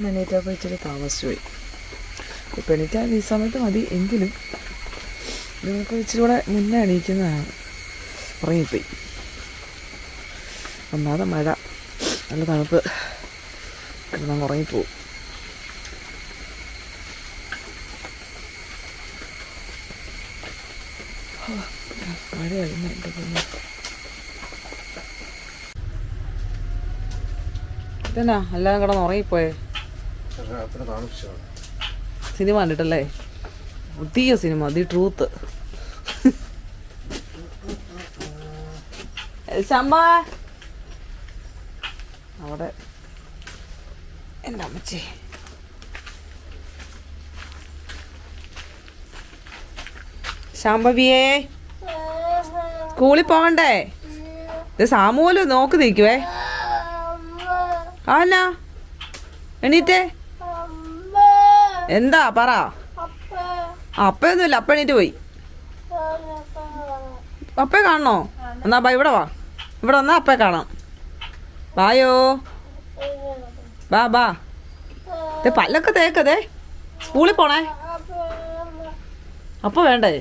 എണീറ്റപ്പോൾ ഇച്ചിരി താമസിച്ചു പോയി. ഇപ്പം എണീറ്റാൽ ഈ സമയത്ത് മതി, എങ്കിലും നിങ്ങൾക്ക് ഇച്ചിരി കൂടെ മുന്നേ എണീക്കുന്നതാണ്. ഉറങ്ങിപ്പോയി. ഒന്നാമത് മഴ, നല്ല തണുപ്പ്, കിടന്നങ്ങ് ഉറങ്ങിപ്പോവും. മഴ കഴിഞ്ഞിട്ട് ഇതെന്നാ എല്ലാം കിടന്ന് ഉറങ്ങിപ്പോയേ? സിനിമ കണ്ടിട്ടല്ലേ? പുതിയ സിനിമ ദി ട്രൂത്ത്. ശമ്പ അവിടെ എൻ്റെ അമ്മച്ചി ശാംഭവിയേ, സ്കൂളിൽ പോകണ്ടേ? ഇത് സാമൂല് നോക്കി നിൽക്കുവേ. ആന്നാ എണീറ്റേ? എന്താ പറ. അപ്പയൊന്നുമില്ല, അപ്പ എണീറ്റ് പോയി. അപ്പയെ കാണണോ? എന്നാ ബാ, ഇവിടെ വാ. ഇവിടെ വന്നാ അപ്പയെ കാണാം. ബായോ, ബാ ബാ. പല്ലൊക്കെ തേക്കതേ, സ്കൂളിൽ പോണേ. അപ്പ വേണ്ടേ?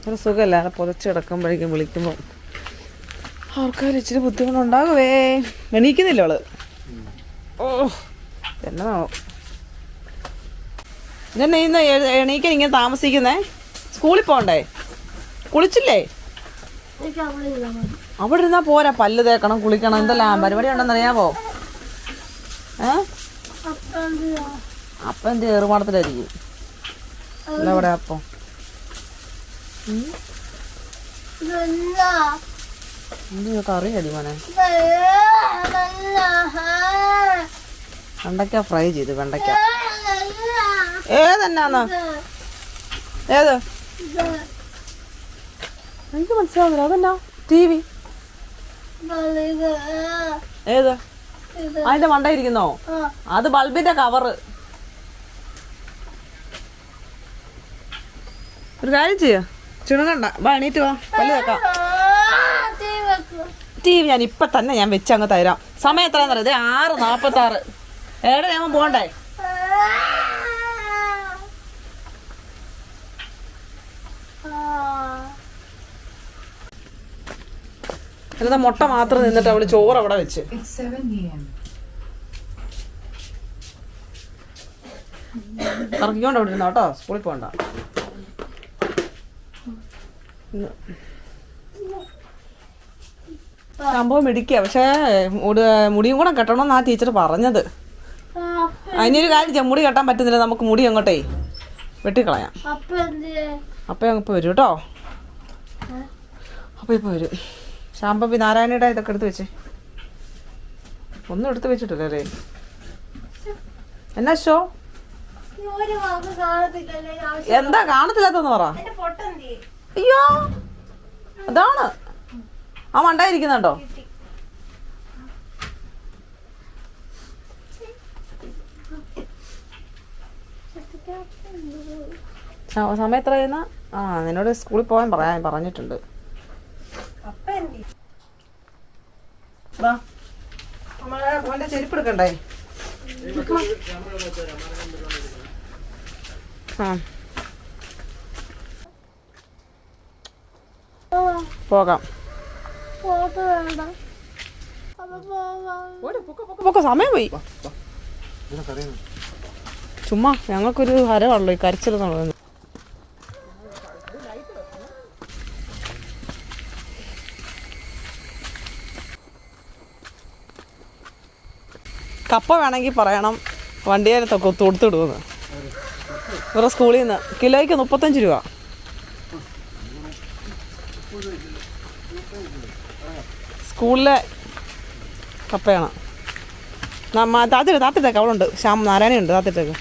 ഒരു സുഖമല്ല, പുതച്ചിടക്കുമ്പോഴേക്കും വിളിക്കുമ്പോൾ ആൾക്കാർ ഇച്ചിരി ബുദ്ധിമുട്ടുണ്ടാകുവേ. എണീക്കുന്നില്ല അവള്. ഓ എന്നാണോ ഇതന്നെ ഇന്ന് എണീക്കാൻ ഇങ്ങനെ താമസിക്കുന്നേ? സ്കൂളിൽ പോകണ്ടേ? കുളിച്ചില്ലേ? അവിടെ ഇരുന്നാ പോരാ, പല്ല് തേക്കണം, കുളിക്കണം, എന്തെല്ലാം പരിപാടി ഉണ്ടെന്നറിയാമോ? അപ്പം എന്ത് ഏറുമാടത്തിലായിരിക്കും അല്ല അവിടെ. അപ്പം എന്ത് കറി അടി മോനെ? വെണ്ടയ്ക്ക ഫ്രൈ ചെയ്ത്. വെണ്ടയ്ക്ക ഏതെന്നാന്ന്? ഏത്? എനിക്ക് മനസ്സിലാവുന്നില്ല. അതെന്നാ? ടി വി ഏത്? അതിന്റെ മണ്ട ഇരിക്കുന്നോ? അത് ബൾബിന്റെ കവറ്. ഒരു കാര്യം ചെയ്യാ, ചിണുങ്ങണ്ട, വാ എണീറ്റ് വാ, പല്ല് തേക്കാം. ടി വി ഞാൻ ഇപ്പൊ തന്നെ ഞാൻ വെച്ചങ്ങ് തരാം. സമയം എത്രയാന്ന് അറിയാം? 6:46. ഏടെ ഞാൻ പോകണ്ടേ? എന്താ മുട്ട മാത്രം നിന്നിട്ട് അവള് ചോറ് അവിടെ വെച്ച്. ഇറക്കിക്കൊണ്ട് അവിടെ ഇരുന്നോ കേട്ടോ, സ്കൂളിൽ പോകണ്ട. സംഭവം ഇടിക്കുക, പക്ഷേ മുടിയും കൂടെ കെട്ടണമെന്നാ ടീച്ചർ പറഞ്ഞത്. അതിനൊരു കാര്യം ചെയ്യാം, മുടി കെട്ടാൻ പറ്റുന്നില്ല, നമുക്ക് മുടി അങ്ങോട്ടേ വെട്ടിക്കളയാം. അപ്പം ഇപ്പം വരും കേട്ടോ. അപ്പം ഇപ്പം വരും. ശാംഭവി നാരായണയുടെ ഇതൊക്കെ എടുത്ത് വെച്ചേ. ഒന്നും എടുത്ത് വെച്ചിട്ടില്ലേ? എന്നാ ഷോ? എന്താ കാണത്തില്ലാത്തെന്ന് പറ. അയ്യോ, അതാണ് ആ മണ്ടായിരിക്കുന്നുണ്ടോ? സമയം എത്ര ചെയ്യുന്ന? നിന്നോട് സ്കൂളിൽ പോകാൻ പറഞ്ഞിട്ടുണ്ട്. മോന്റെ ചെരുപ്പ് എടുക്കണ്ടേ? പോകാം. സമയം പോയി. ചുമ്മാ ഞങ്ങൾക്കൊരു ഹരമാണല്ലോ ഈ കരച്ചിലെന്നുള്ളത്. കപ്പ വേണമെങ്കിൽ പറയണം, വണ്ടിയേരത്തൊക്കെ കൊടുത്തിടുമെന്ന്. ഇവരുടെ സ്കൂളിൽ നിന്ന് കിലോയ്ക്ക് 35 രൂപ. സ്കൂളിലെ കപ്പയാണ്. താത്തിട്ടേക്ക് അവളുണ്ട്, നാരായണയുണ്ട്, താത്തിട്ടേക്ക്.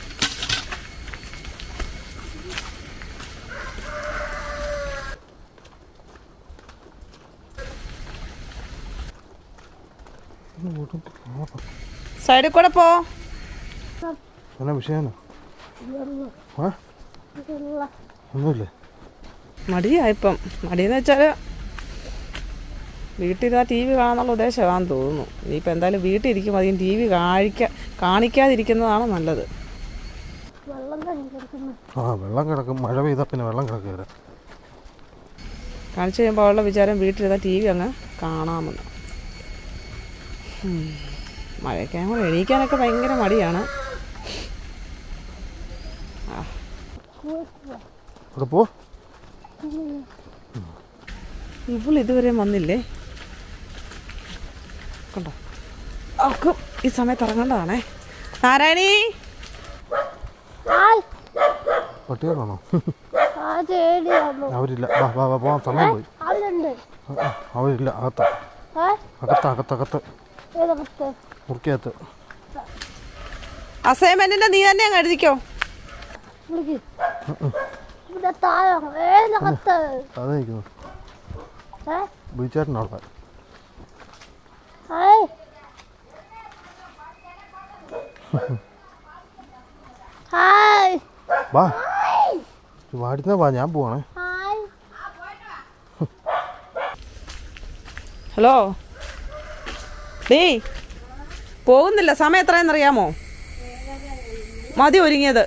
സൈഡിൽ കൂടെ പോ. മടിയായിപ്പം. മടിയെന്ന് വെച്ചാൽ വീട്ടിൽ ടി വി കാണാന്നുള്ള ഉദ്ദേശമാണെന്ന് തോന്നുന്നു. ഇനിയിപ്പോൾ എന്തായാലും വീട്ടിൽ ഇരിക്കുമ്പോൾ അധികം ടി വി കാണിക്കാതിരിക്കുന്നതാണ് നല്ലത്. വെള്ളം കിടക്കും. മഴ പെയ്താൽ പിന്നെ വെള്ളം കിടക്കുക. കാണിച്ചു കഴിയുമ്പോൾ അവളുടെ വിചാരം വീട്ടിലിരുന്ന ടി വി അങ്ങ് കാണാമെന്ന്. മഴയൊക്കെ കൂടെ എണീക്കാനൊക്കെ ഭയങ്കര മടിയാണ്. ഇവൾ ഇതുവരെ വന്നില്ലേ? കണ്ടോ, അവർക്ക് ഈ സമയത്ത് ഇറങ്ങേണ്ടതാണേ. നാരായണി പട്ടിയാണോ? അവരില്ല, പോവാൻ സമയം പോയി. അവരില്ല, അകത്ത് മുറിക്കകത്ത്. അസൈൻമെന്റിന്റെ നീ തന്നെ അങ്ങ് എഴുതിക്കോ. ബീച്ചേട്ടനവിടെ വാ, ഞാൻ പോവാണേ. ഹലോ ഡേ, പോകുന്നില്ല. സമയം എത്രയെന്നറിയാമോ? മതി ഒരുങ്ങിയത്.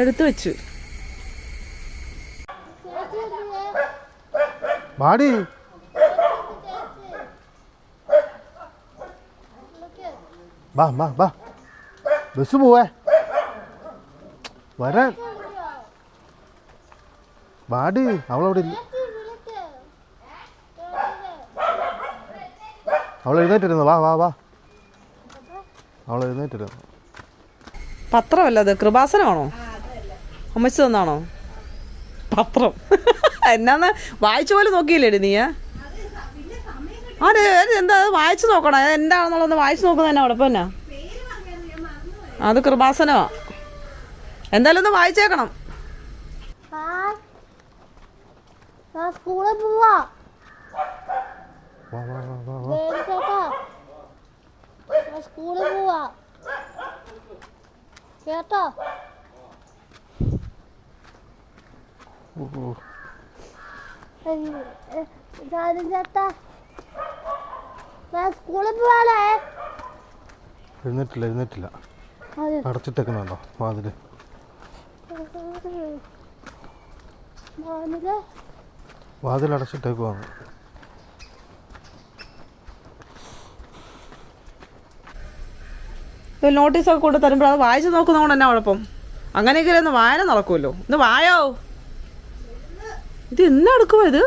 എടുത്തു വെച്ചു. വാടി. ബസ് പോവേ വരാൻ. വാടി, അവളവിടെ ഇല്ല. അവൾ എഴുന്നേറ്റിരുന്നു. വാ അവൾ എഴുന്നേറ്റിരുന്നു. പത്രമല്ല അത്, കൃപാസനമാണോ? അമ്മച്ചു തന്നാണോ പത്രം? എന്നാന്ന് വായിച്ചു പോലും നോക്കിയില്ലേടി നീ? അതെ, എന്താ വായിച്ചു നോക്കണം. എന്താണെന്നുള്ളതൊന്ന് വായിച്ചു നോക്കുന്നത് തന്നെ കുഴപ്പം എന്നാ? അത് കൃപാസനമാ. എന്തായാലും ഒന്ന് വായിച്ചേക്കണം. സ്കൂളിൽ പോവാ കേട്ടോ? ചേട്ടാ സ്കൂളിൽ പോവാണേ. എഴുന്നേറ്റില്ല. അടച്ചിട്ടേക്കുന്നുണ്ടോ വാതില്? വാതിൽ അടച്ചിട്ടേക്കുവാണ്. നോട്ടീസൊക്കെ കൊണ്ട് തരുമ്പോൾ അത് വായിച്ചു നോക്കുന്നതുകൊണ്ട് എന്നാ കുഴപ്പം? അങ്ങനെയെങ്കിലും ഒന്ന് വായന നടക്കുമല്ലോ. ഒന്ന് വായോ. ഇത് എന്നാ എടുക്കുമോ ഇത്?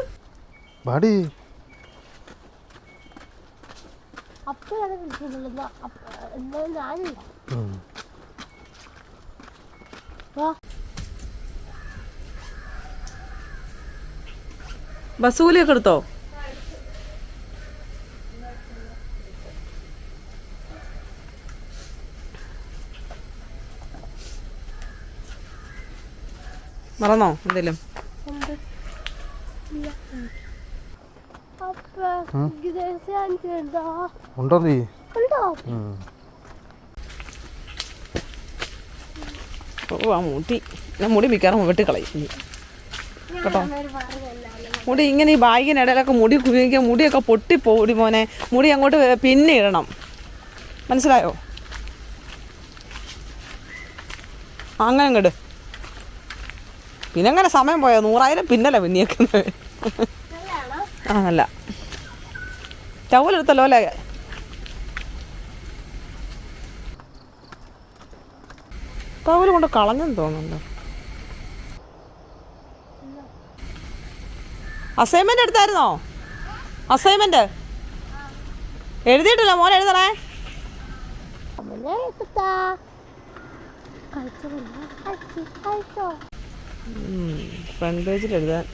ബസ്സൂലിയൊക്കെ എടുത്തോ? മറന്നോ എന്തേലും? ഉണ്ടോ നീ? ഓ, ആ മുടി മിക്കാറും വെട്ടിക്കളയും കേട്ടോ. മുടി ഇങ്ങനെ ഈ ബാഗിനിടയിലൊക്കെ മുടി കുഴിക്കുക, മുടിയൊക്കെ പൊട്ടിപ്പോടി മോനെ. മുടി അങ്ങോട്ട് പിന്നെ ഇടണം, മനസ്സിലായോ? അങ്ങനെ ഇങ്ങോട്ട് പിന്നെ അങ്ങനെ സമയം പോയോ? 100,000 പിന്നല്ല പിന്നെയൊക്കെ. ആ, അല്ല ചവലെടുത്തല്ലോ അല്ലേ? ടവൽ കൊണ്ട് കളഞ്ഞെന്ന് തോന്നുന്നുണ്ടോ? അസൈൻമെന്റ് എടുത്തായിരുന്നോ? അസൈൻമെന്റ് എഴുതിയിട്ടില്ല മോൻ, എഴുതണേ. ഫ്രണ്ട് പേജിൽ എഴുതാൻ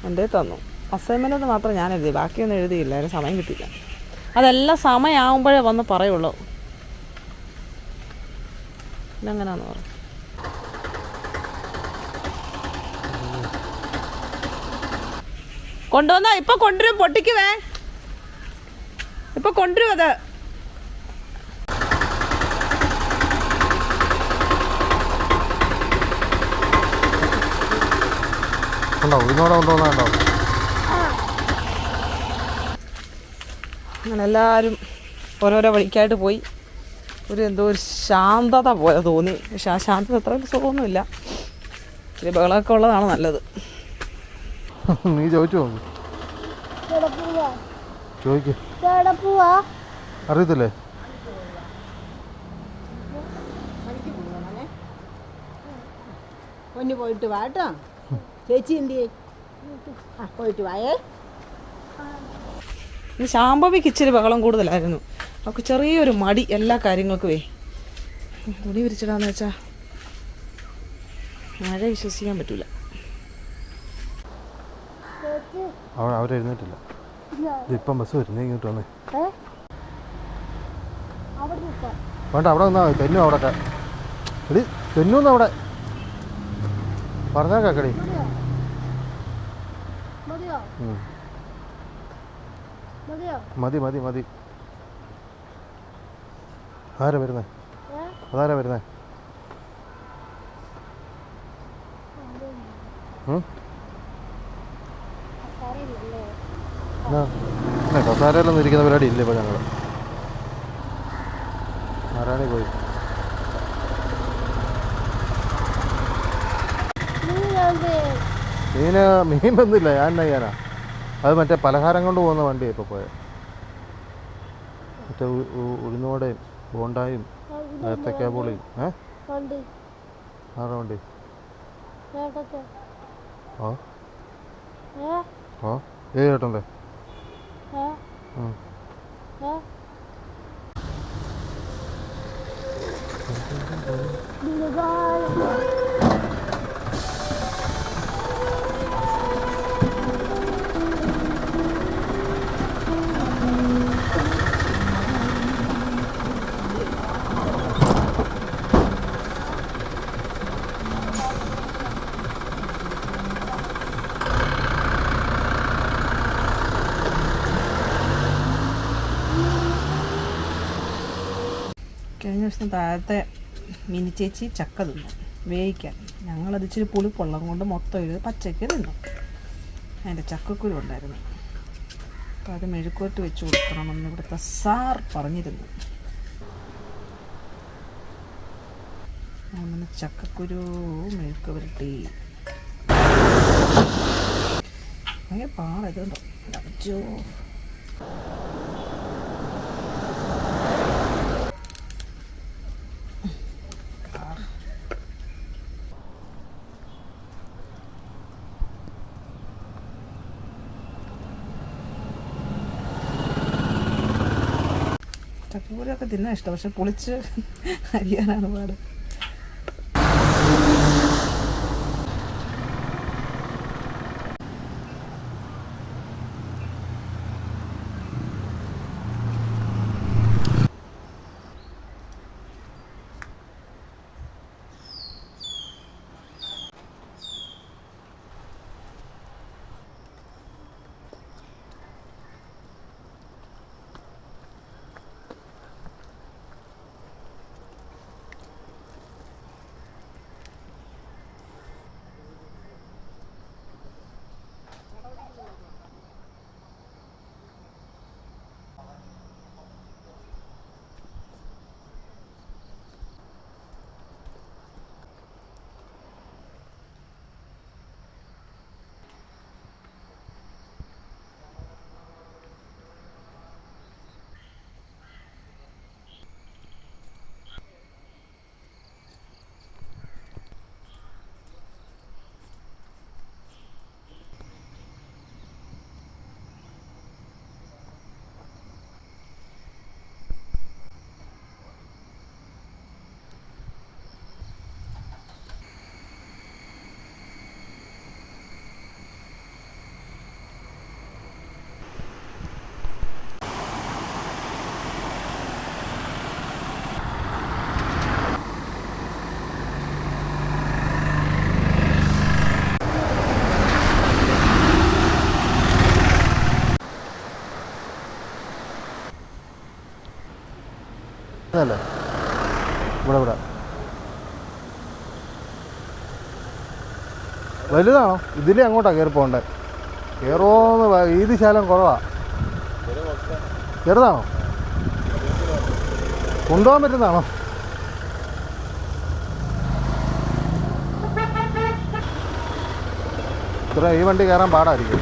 എൻ്റെ തന്നു. അസൈൻമെൻ്റ് ഒന്ന് മാത്രം ഞാൻ എഴുതി, ബാക്കിയൊന്നും എഴുതിയില്ല. അതിന് സമയം കിട്ടിയില്ല. അതെല്ലാം സമയമാകുമ്പോഴേ വന്ന് പറയുള്ളൂ. ഇതെങ്ങനെയാണെന്ന് പറ. കൊണ്ടുവന്ന ഇപ്പം കൊണ്ടുവരും, പൊട്ടിക്കുവേ. ഇപ്പം കൊണ്ടുവരും അത്. ഉണ്ടോ? ഇന്നോടെ കൊണ്ടുവന്നോ? അങ്ങനെ എല്ലാവരും ഓരോരോ വഴിക്കായിട്ട് പോയി. എന്തോ ഒരു ശാന്തത പോലെ തോന്നി. പക്ഷെ ആ ശാന്തത അത്ര സുഖമൊന്നുമില്ല. ഇച്ചിരി ബഹളമൊക്കെ ഉള്ളതാണ് നല്ലത്. നീ ചോദിച്ചു നോക്ക്. ചോദിക്ക്. അറിയത്തില്ലേ? ഒന്ന് പോയിട്ട് വാട്ടോ. ചേച്ചി എന്തിയേ? പോയിട്ട് വായേ. ശാംഭവിക്ക് ഇച്ചിരി ബഹളം കൂടുതലായിരുന്നു. അവൾക്ക് ചെറിയൊരു മടി എല്ലാ കാര്യങ്ങൾക്കുമേ. തുണി വിരിച്ചിടാന്ന് വെച്ചാൽ മഴ വിശ്വസിക്കാൻ പറ്റൂല. അവരെഴുന്നേറ്റില്ല. ഇപ്പം ബസ് വരും. നീ ഇങ്ങോട്ട് വന്നേ. വേണ്ട, അവിടെ നിന്നാ മതി. തെന്നു അവിടെ എടി, തെന്നൂന്ന് അവിടെ പറഞ്ഞാ കേക്കടി. മതി മതി മതി. ആരാ വരുന്നേ? അതാരാ വരുന്നേ? കസാരയിലൊന്നും ഇരിക്കുന്ന പരിപാടി ഇല്ല ഇപ്പോൾ ഞങ്ങൾ. ആരാണി പോയി. മീൻ വന്നില്ല. ഞാൻ എന്നാ ചെയ്യാനാ? അത് മറ്റേ പലഹാരം കൊണ്ട് പോകുന്ന വണ്ടിയാണ് ഇപ്പോൾ പോയത്. മറ്റേ ഉഴുന്നോടയും ബോണ്ടായും ഏത്തക്കാബോളിയും. ആരുടെ വണ്ടി? ചേട്ടൻ്റെ. കഴിഞ്ഞ ദിവസം താഴത്തെ മിനി ചേച്ചി ചക്ക തിന്നു വേവിക്കാൻ. ഞങ്ങളത് ഇച്ചിരി പുളിപ്പുള്ളം കൊണ്ട് മൊത്തം ഇത് പച്ചയ്ക്ക് തിന്നു. അതിൻ്റെ ചക്കക്കുരു ഉണ്ടായിരുന്നു. അപ്പോൾ അത് മെഴുക്കോട്ട് വെച്ച് കൊടുക്കണമെന്ന് ഇവിടുത്തെ സാർ പറഞ്ഞിരുന്നു. അങ്ങനെ ചക്കക്കുരു മെഴുക്ക് പുരട്ടി. ഭയങ്കര പാടിതുണ്ടോ അടച്ചോ. ചക്കക്കൂരൊക്കെ തിന്നാൻ ഇഷ്ടം. പക്ഷെ പൊളിച്ച് അരിയാനാണ് പാട്. അല്ലേ ഇവിടെ വലുതാണോ? ഇതിലേ അങ്ങോട്ടാണ് കയറി പോകണ്ടേ. കയറുമോന്ന് വീതി ശാലം കുറവാ. ചെറുതാണോ? കൊണ്ടുപോകാൻ പറ്റുന്നതാണോ? ഇത്ര ഈ വണ്ടി കയറാൻ പാടായിരിക്കും.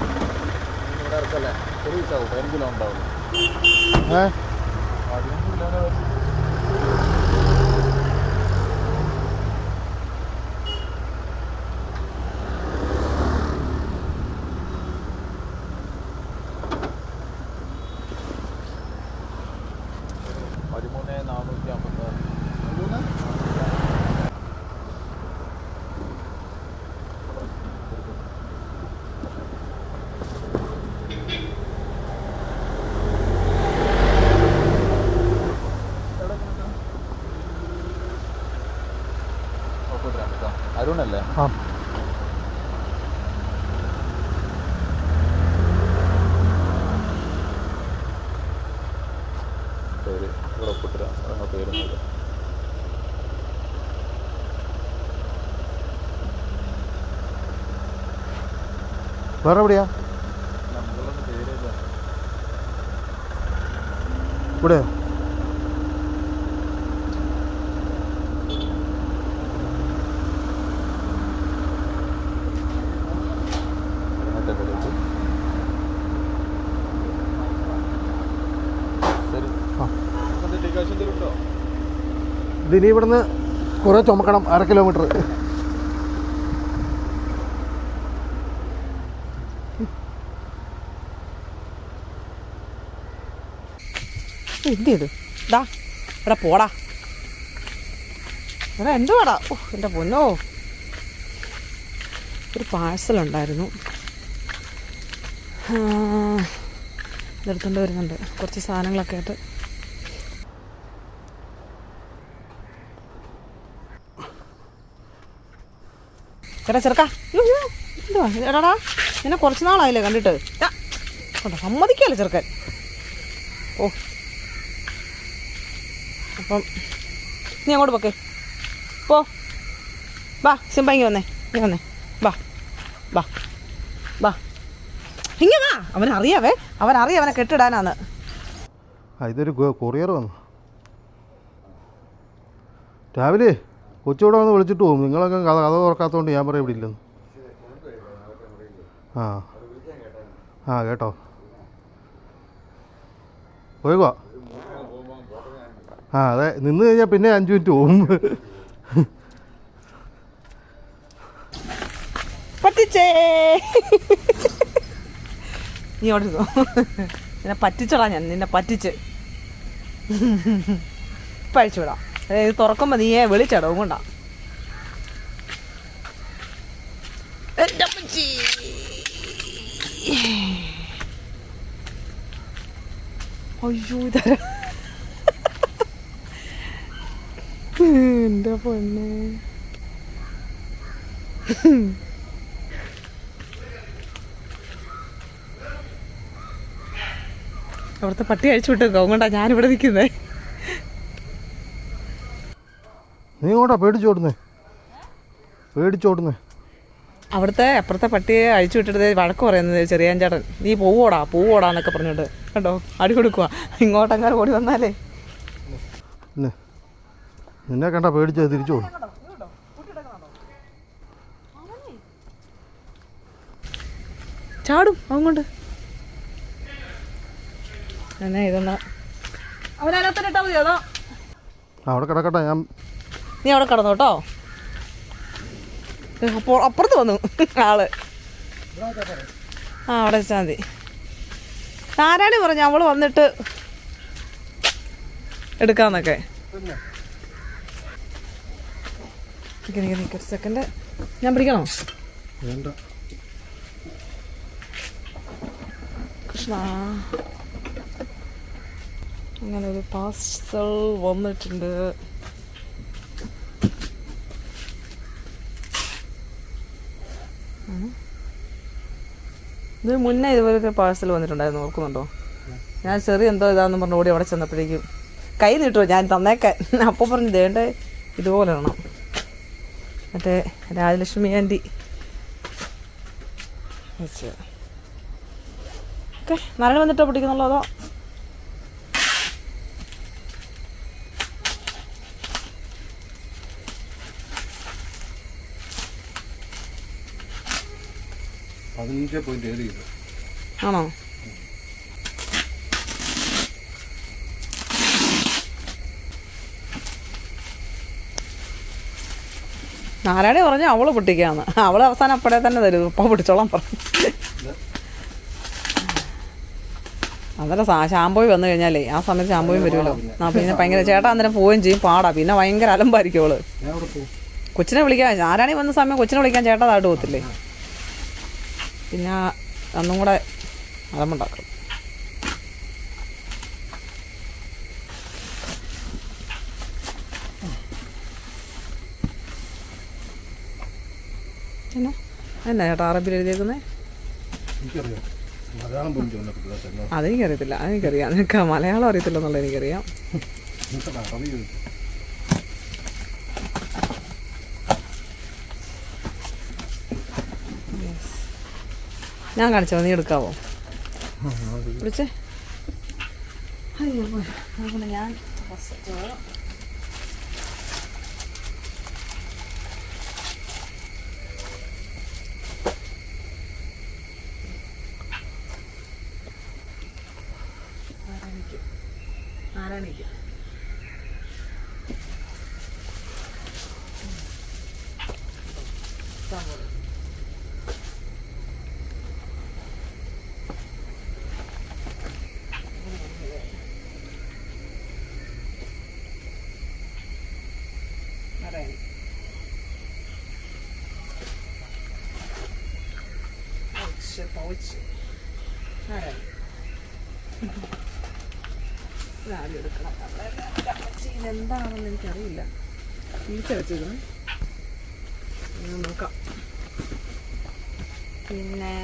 ഏ അരുണല്ലേ? ആ പേര് ഇവിടെ ഒപ്പിട്ടുതരാം. പേരൊന്നുമില്ല. വേറെ എവിടെയാ? നമ്മളൊന്നും പേരില്ല. ഇവിടെയോ? ഇതിനി ഇവിടുന്ന് കുറേ ചുമക്കണം, 1/2 കിലോമീറ്റർ. എന്ത് ചെയ്തു? ഡാ എടാ പോടാ. എടാ എന്തുവാടാ? ഓ എൻ്റെ പൊന്നോ, ഒരു പാഴ്സലുണ്ടായിരുന്നു, ഇതെടുത്തുകൊണ്ട് വരുന്നുണ്ട്. കുറച്ച് സാധനങ്ങളൊക്കെ ആയിട്ട്. എടാ ചെറുക്കാ, എന്തുവാ എടാടാ, നിന്നെ കുറച്ച് നാളായില്ലേ കണ്ടിട്ട്. കണ്ടോ സമ്മതിക്കല്ലേ ചെറുക്കൻ. ഓ അപ്പം നീ അങ്ങോട്ട് പോക്കേ, പോ. വാ സിംബ, ഇങ്ങ് വന്നേ, ഇങ്ങ് വന്നേ, വാ വാ വാ, ഇങ്ങനെ വാ. അവനറിയാവേ, അവനറിയാം അവനെ കെട്ടിടാനാന്ന്. ഇതൊരു കൊറിയർ വന്നു രാവിലെ. കൊച്ചിവിടെ വന്ന് വിളിച്ചിട്ട് പോകും. നിങ്ങളൊക്കെ കഥ തുറക്കാത്തതുകൊണ്ട് ഞാൻ പറയാം ഇവിടെ ഇല്ലെന്ന്. ആ ആ കേട്ടോ, പോയിക്കോ. ആ അതെ, നിന്ന് കഴിഞ്ഞാൽ പിന്നെ 5 മിനിറ്റ് പോകും. പറ്റിച്ചേ, നീ ഓടിച്ചോ. നിന്നെ പറ്റിച്ചോടാ ഞാൻ, നിന്നെ പറ്റിച്ച് പഴിച്ചു വിടാം. ഇത് തുറക്കുമ്പോൾ നീയെ വിളിച്ചടവും കൊണ്ടാ. എൻ്റെ അമ്മച്ചി, അയ്യോ ഇതര എൻ്റെ പൊന്നെ. അവിടുത്തെ പട്ടി അഴിച്ചു വിട്ടേക്കോ, അതുകൊണ്ടാ ഞാനിവിടെ നിൽക്കുന്നേ. നീ ഇങ്ങോട്ടാ പേടിച്ചോടുന്നേ, പേടിച്ചോടുന്നേ. അവിടുത്തെ അപ്പുറത്തെ പട്ടിയെ അഴിച്ചു വിട്ടിട്ട് വഴക്ക് പറയുന്നത് ചെറിയാൻ ചേട്ടൻ. നീ പോവോടാ എന്നൊക്കെ പറഞ്ഞോണ്ട് കണ്ടോ അടി കൊടുക്കുക. ഇങ്ങോട്ടെങ്ങാനും ഓടി വന്നാലേ നിന്നെ കണ്ട പേടിച്ചത് തിരിച്ചു പോകും. ചാടും അതുകൊണ്ട് എന്നാ ഇതെന്നാ അവനകത്തിട്ടാ മതി. അതോ അവിടെ കിടക്കട്ടെ, ഞാൻ നീ അവിടെ കിടന്നു കേട്ടോ. അപ്പുറത്ത് വന്നു ആള്. ആ അവിടെ വെച്ചാൽ മതി. നാരായണി പറഞ്ഞു അവള് വന്നിട്ട് എടുക്കാന്നൊക്കെ. നിക്ക് സെക്കൻഡ്, ഞാൻ പിടിക്കണോ? വേണ്ട. കൃഷ്ണ, അങ്ങനെ ഒരു പാർസൽ വന്നിട്ടുണ്ട്. ഇത് മുന്നേ ഇതുപോലൊരു പാഴ്സൽ വന്നിട്ടുണ്ടായിരുന്നു, ഓർക്കുന്നുണ്ടോ? ഞാൻ ചെറിയ എന്തോ ഇതാന്ന് പറഞ്ഞ് ഓടി അവിടെ ചെന്നപ്പോഴേക്കും കൈ നീട്ടുമോ ഞാൻ തന്നേക്കാൻ. അപ്പോൾ പറഞ്ഞു ദേണ്ടേ ഇതുപോലെ വേണം. മറ്റേ രാജലക്ഷ്മി ആൻറ്റി വെച്ച്. ഓക്കെ, നാരായണ വന്നിട്ടോ പിടിക്കുന്നുള്ളൂ? അതോ ആണോ? നാരായണി പറഞ്ഞു അവള് പൊട്ടിക്കാന്ന്. അവള് അവസാനം അപ്പഴേ തന്നെ തരും. ഉപ്പ പൊട്ടിച്ചോളാൻ പറഞ്ഞു. അന്നേരം ഷാമ്പോയി വന്നു കഴിഞ്ഞാലേ ആ സമയത്ത് ഷാമ്പോയും വരുമല്ലോ. പിന്നെ ഭയങ്കര ചേട്ടാ അന്നേരം പോവുകയും ചെയ്യും, പാടാ. പിന്നെ ഭയങ്കര അലമ്പായിരിക്കും അവള്. കൊച്ചിനെ വിളിക്കാൻ നാരായണി വന്ന സമയം കൊച്ചിനെ വിളിക്കാൻ ചേട്ടാ താട്ട് പോകത്തില്ലേ. പിന്നെ അന്നും കൂടെ അലമ്പുണ്ടാക്കും. എന്നാ ചേട്ടാ അറബിയിൽ എഴുതിയേക്കുന്നേ? അതെനിക്കറിയത്തില്ല. അതെനിക്കറിയാം. നിനക്ക് മലയാളം അറിയത്തില്ലെന്നുള്ളത് എനിക്കറിയാം. ഞാൻ കാണിച്ചോ, നീ എടുക്കാവോ? വിളിച്ചേ. അയ്യോ ഞാൻ നാരായണിക്ക് എടുക്കണം. എന്താണെന്ന് എനിക്കറിയില്ല. ഈച്ച വെച്ചിരുന്നു നോക്കാം. പിന്നെ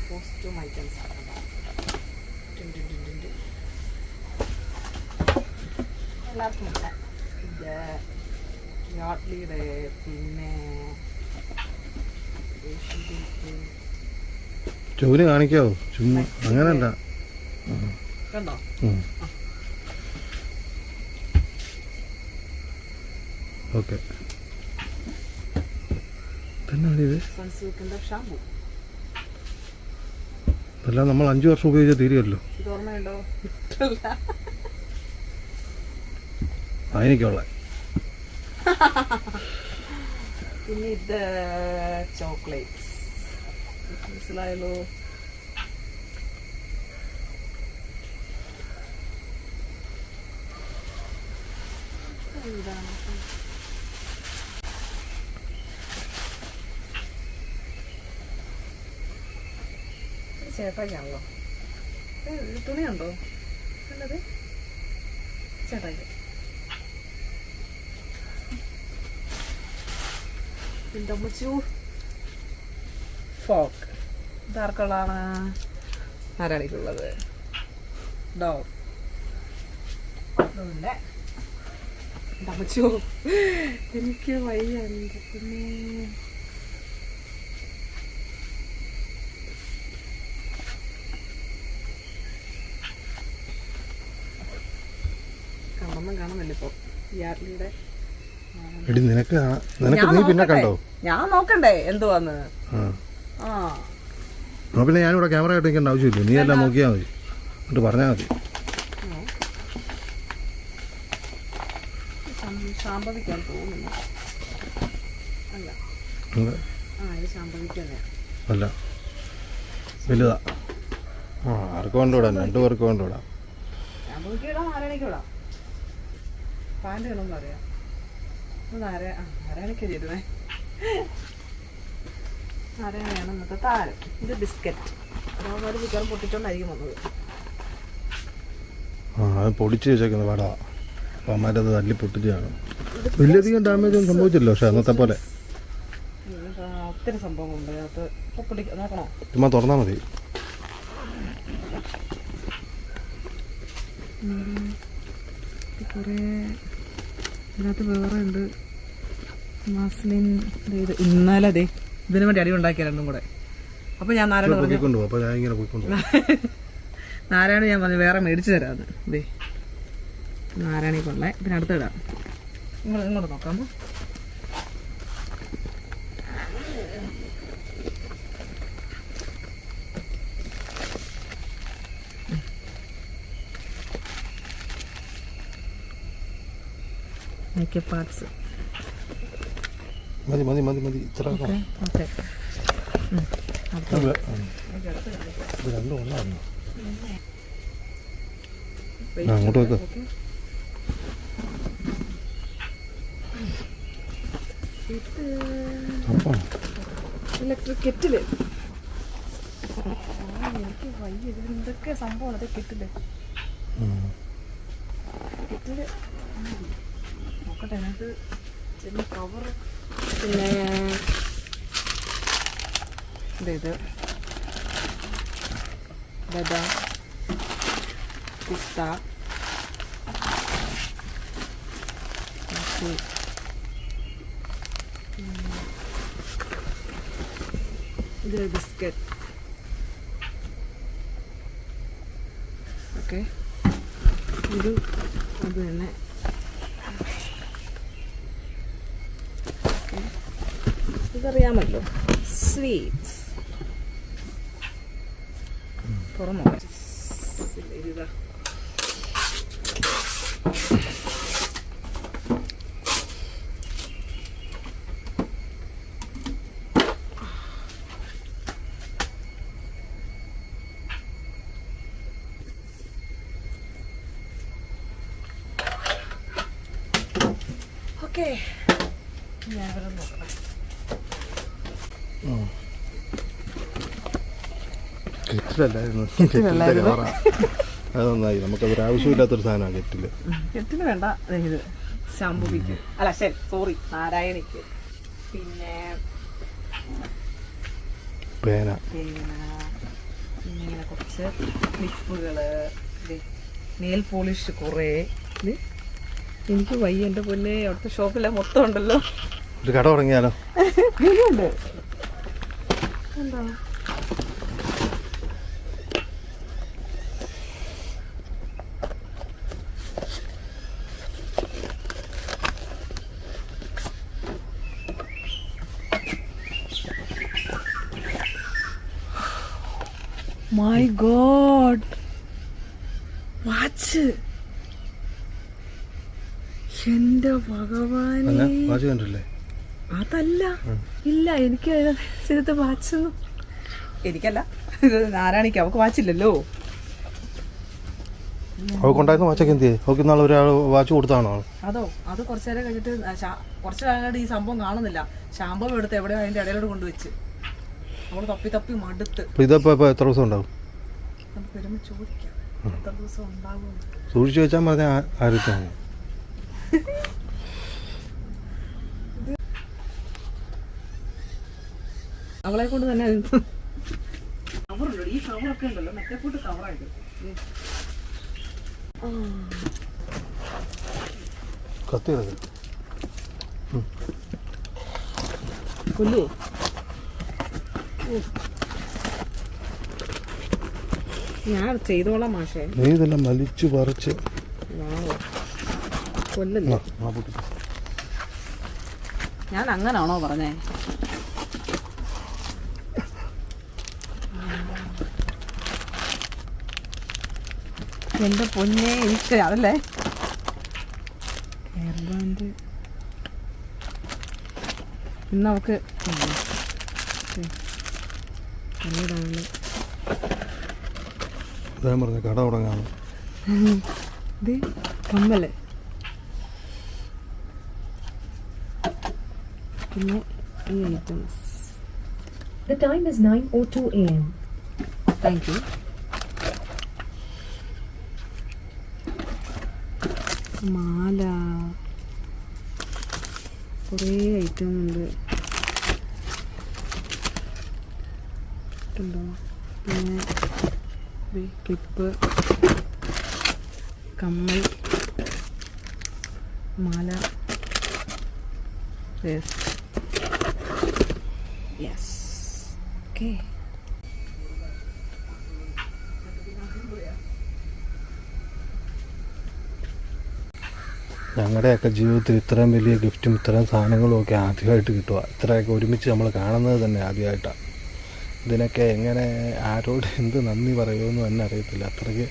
കോസ്റ്റ്യൂം ഐറ്റംസ് എല്ലാവർക്കും ഇല്ല. ഇത് യാഡ്ലിയുടെ, പിന്നെ ചൂല് കാണിക്കാവോ? ചുമ്മാ അങ്ങനല്ല. കണ്ടോ? ഓക്കെ. തന്നെ ഇത് സൺസിൽക്കിന്റെ ഷാമ്പു. ഇതെല്ലാം നമ്മൾ 5 വർഷം ഉപയോഗിച്ച തീരുമല്ലോ. ഇത് ഓർമ്മയുണ്ടോ? അതിനൊക്കെയുള്ള പിന്നെ ഇത് ചോക്ലേറ്റ്സ്. മനസ്സിലായല്ലോ? ചേട്ടായിക്കാണല്ലോ. തുണിയുണ്ടോ? നല്ലത് ചേട്ടായിക്ക്. പിന്നെ അമ്മച്ചു ഫോക്ക്. ഇതാർക്കുള്ളതാണ്? നാരായണിക്കുള്ളത്. ഡോഗ് അതുകൊണ്ട് അമ്മച്ചു എനിക്ക് വയ്യ. പിന്നെ കാണുമ്പം കാണുന്നില്ല ഇപ്പോൾ യാർലിയുടെ. എടി നിനക്ക് നീ പിന്നെ കണ്ടോ? ഞാൻ നോക്കണ്ടേ എന്തുവാന്ന്. ആ പിന്നെ ഞാനിവിടെ ക്യാമറ ആയിട്ട് നിൽക്കേണ്ട ആവശ്യമില്ല. നീ എല്ലാം നോക്കിയാൽ മതി, എന്നിട്ട് പറഞ്ഞാൽ മതി. ശാമ്പവിക്കാൻ തോന്നുന്നു. അല്ല ഇത് ശാമ്പവിക്കാനേ അല്ല, വലുതാ. ആർക്ക് വേണ്ട വിടാം, 2 പേർക്ക് വേണ്ട വിടാം. ശാമ്പവിക്ക് ഇടാം, നാരായണിക്ക് ഇടാം. പാൻറ് ഇടണമെന്ന് അറിയാം. നാരായണിക്ക് ചെയ്തേ. നാരായണിയാണ് ഇന്നത്തെ താരം. ഇത് ബിസ്ക്കറ്റ്. ഒരു വികാരം പൊട്ടിച്ചോണ്ടായിരിക്കും വന്നത്. അത് പൊടിച്ച് വെച്ചേക്കുന്ന പാടാ. അപ്പം അമ്മമാരത് തല്ലി പൊട്ടിച്ചാണ്. വലിയധികം ഡാമേജ് ഒന്നും സംഭവിച്ചില്ല. പക്ഷെ അന്നത്തെ പോലെ ഒത്തിരി സംഭവങ്ങളുണ്ട് അതിനകത്ത്. നോക്കണോ? ചുമ്മാ തുറന്നാൽ മതി. കുറേ ഇതിനകത്ത് വേറെ ഉണ്ട്. മസ്ലിൻ. ഇത് ഇന്നലെ ദേ ഇതിനു വേണ്ടി അടി ഉണ്ടാക്കിയ രണ്ടും കൂടെ. അപ്പൊ ഞാൻ നാരായണ നാരായണ ഞാൻ പറഞ്ഞു വേറെ മേടിച്ചു തരാന്ന്. ദേ നാരായണി കൊള്ളേ. പിന്നെ അടുത്തിടാം. ഇങ്ങോട്ട് നോക്കാം. മേക്കപ്പ് പാർട്സ് മതി മതി മതി മതി ഇത്ര ഓക്കെ. രണ്ടും ഒന്നായിരുന്നു. അങ്ങോട്ട് വെക്കാം. Electric kettle. എനിക്ക് വയ്യ, ഇത് എന്തൊക്കെ സംഭവമാണ് അത് കെറ്റില്. കെറ്റില് നോക്കട്ടെ അതിനകത്ത് ചെറിയ കവർ. പിന്നെ ഇത് ബദാം, പിസ്ത, ഇത് ബിസ്ക്കറ്റ്. ഓക്കെ, ഇത് അത് തന്നെ. ഓക്കെ, ഇതറിയാമല്ലോ, സ്വീറ്റ്സ്. തുറന്നോ? ഇതാ ഓക്കെ. ഞാൻ ഇവിടെ നോക്കണം. കെറ്റിലല്ലായിരുന്നു, അത് നന്നായി. നമുക്കതൊരു ആവശ്യമില്ലാത്തൊരു സാധനമാണ് കെറ്റില്. കെറ്റില് വേണ്ട. ഇത് ശാംഭവിക്ക്, അല്ല ശരി സോറി നാരായണിക്ക്. പിന്നെ പേന, പിന്നെ ഇങ്ങനെ കുറച്ച് ക്ലിപ്പുകള്, നെയിൽ പോളിഷ് കുറേ. ഇത് എനിക്ക് വയ്യ എൻ്റെ പൊന്നെ, അവിടുത്തെ ഷോപ്പിലെ മൊത്തം ഉണ്ടല്ലോ. ഒരു കട തുടങ്ങിയാലോ? ഇതിലുണ്ട് എന്താ മൈ ഗോഡ്, വാച്ച്. എന്റെ ഭഗവാനെ, വാച്ച് കണ്ടില്ലേ? അതല്ല, ഇല്ല എനിക്ക് ഇതിനകത്ത് വാച്ചൊന്നും എനിക്കല്ല, ഇത് നാരായണിക്ക്. അവൾക്ക് വാച്ചില്ലല്ലോ. അവൾക്കുണ്ടായിരുന്ന വാച്ചൊക്കെ എന്ത് ചെയ്യും? അവൾക്ക് ഇന്നാൾ ഒരാൾ വാച്ച് കൊടുത്താണോ? അതോ അത് കുറച്ചു നേരം കഴിഞ്ഞിട്ട് കുറച്ച് കഴിഞ്ഞിട്ട് ഈ സംഭവം കാണുന്നില്ല. ശാമ്പം എടുത്ത് എവിടെയോ അതിന്റെ ഇടയിലോട്ട് കൊണ്ടുവച്ച് അവള് തപ്പി തപ്പി മടുത്ത്. ഇതിപ്പോ എത്ര ദിവസം ഉണ്ടാവും? നമുക്ക് വരുമ്പോ ചോദിക്കാം എത്ര ദിവസം ഉണ്ടാകും. സൂക്ഷിച്ചു വെച്ചാൽ പറഞ്ഞ ആരോഗ്യമാണ്. അവളെ കൊണ്ട് തന്നെ കവറുണ്ടോ? ഈ കവറൊക്കെ ഉണ്ടല്ലോ, മറ്റേ കൂട്ട് കവറായിട്ട്. കത്തി കൊല്ലോ ഞാൻ ചെയ്തോളാം മാഷേ. നീ ഇതെല്ലാം വലിച്ചു പറിച്ച് കൊല്ലല്ലോ. ഞാൻ അങ്ങനാണോ പറഞ്ഞേ? എന്റെ പൊന്നെ, എനിക്ക് അതല്ലേ ഹെയർ ബാൻഡ്. ഇന്ന് അവക്ക് പറഞ്ഞ കട തുടങ്ങാണ്. ഇത് കമ്മല്, പിന്നെ ഈ items. The time is 9:02 a.m. Thank you. മാല, കുറേ ഐറ്റം ഉണ്ട്. ഉണ്ടോ? പിന്നെ ക്ലിപ്പ്, കമ്മൽ, മാല. Yes, okay. ഞങ്ങളുടെയൊക്കെ ജീവിതത്തിൽ ഇത്രയും വലിയ ഗിഫ്റ്റും ഇത്രയും സാധനങ്ങളും ഒക്കെ ആദ്യമായിട്ട് കിട്ടുക. ഇത്രയൊക്കെ ഒരുമിച്ച് നമ്മൾ കാണുന്നത് തന്നെ ആദ്യമായിട്ടാണ്. ഇതിനൊക്കെ എങ്ങനെ ആരോട് എന്ത് നന്ദി പറയുമെന്ന് തന്നെ അറിയത്തില്ല. അത്രയ്ക്ക്